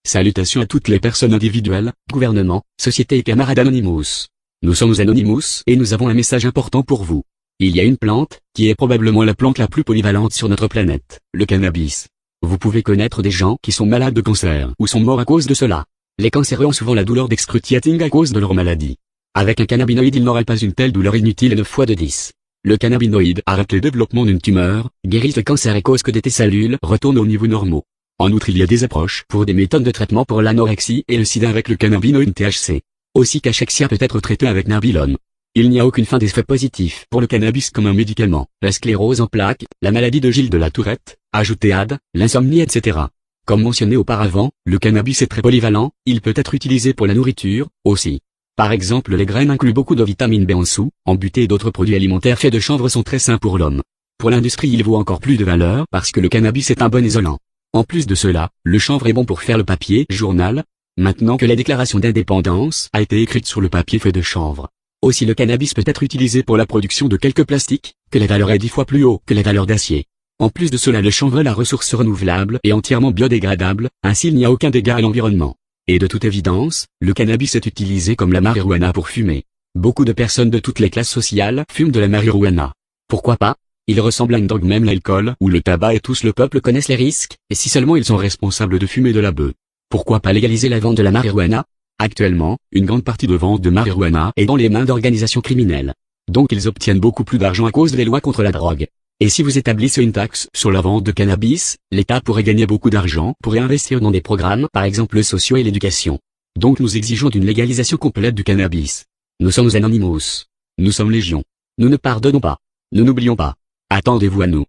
Salutations à toutes les personnes individuelles, gouvernements, sociétés et camarades Anonymous. Nous sommes Anonymous et nous avons un message important pour vous. Il y a une plante, qui est probablement la plante la plus polyvalente sur notre planète, le cannabis. Vous pouvez connaître des gens qui sont malades de cancer ou sont morts à cause de cela. Les cancéreux ont souvent la douleur d'excruciating à cause de leur maladie. Avec un cannabinoïde, il n'aurait pas une telle douleur inutile et 9 fois de 10. Le cannabinoïde arrête le développement d'une tumeur, guérit le cancer et cause que des T-cellules retournent aux niveaux normaux. En outre, il y a des approches pour des méthodes de traitement pour l'anorexie et le sida avec le cannabinoïde THC. Aussi cachexia peut être traité avec Narbilone. Il n'y a aucune fin d'effet positif pour le cannabis comme un médicament. La sclérose en plaques, la maladie de Gilles de la Tourette, ajoutez AD, l'insomnie etc. Comme mentionné auparavant, le cannabis est très polyvalent, il peut être utilisé pour la nourriture, aussi. Par exemple, les graines incluent beaucoup de vitamine B en dessous, en butée et d'autres produits alimentaires faits de chanvre sont très sains pour l'homme. Pour l'industrie, il vaut encore plus de valeur parce que le cannabis est un bon isolant. En plus de cela, le chanvre est bon pour faire le papier journal, maintenant que la déclaration d'indépendance a été écrite sur le papier fait de chanvre. Aussi le cannabis peut être utilisé pour la production de quelques plastiques, que la valeur est 10 fois plus haut que la valeur d'acier. En plus de cela, le chanvre est la ressource renouvelable et entièrement biodégradable, ainsi il n'y a aucun dégât à l'environnement. Et de toute évidence, le cannabis est utilisé comme la marijuana pour fumer. Beaucoup de personnes de toutes les classes sociales fument de la marijuana. Pourquoi pas? Il ressemble à une drogue, même l'alcool ou le tabac, et tous le peuple connaissent les risques, et si seulement ils sont responsables de fumer de la beuh. Pourquoi pas légaliser la vente de la marijuana? Actuellement, une grande partie de vente de marijuana est dans les mains d'organisations criminelles. Donc ils obtiennent beaucoup plus d'argent à cause des lois contre la drogue. Et si vous établissez une taxe sur la vente de cannabis, l'État pourrait gagner beaucoup d'argent pour investir dans des programmes, par exemple sociaux et l'éducation. Donc nous exigeons d'une légalisation complète du cannabis. Nous sommes Anonymous. Nous sommes Légion. Nous ne pardonnons pas. Nous n'oublions pas. Attendez-vous à nous.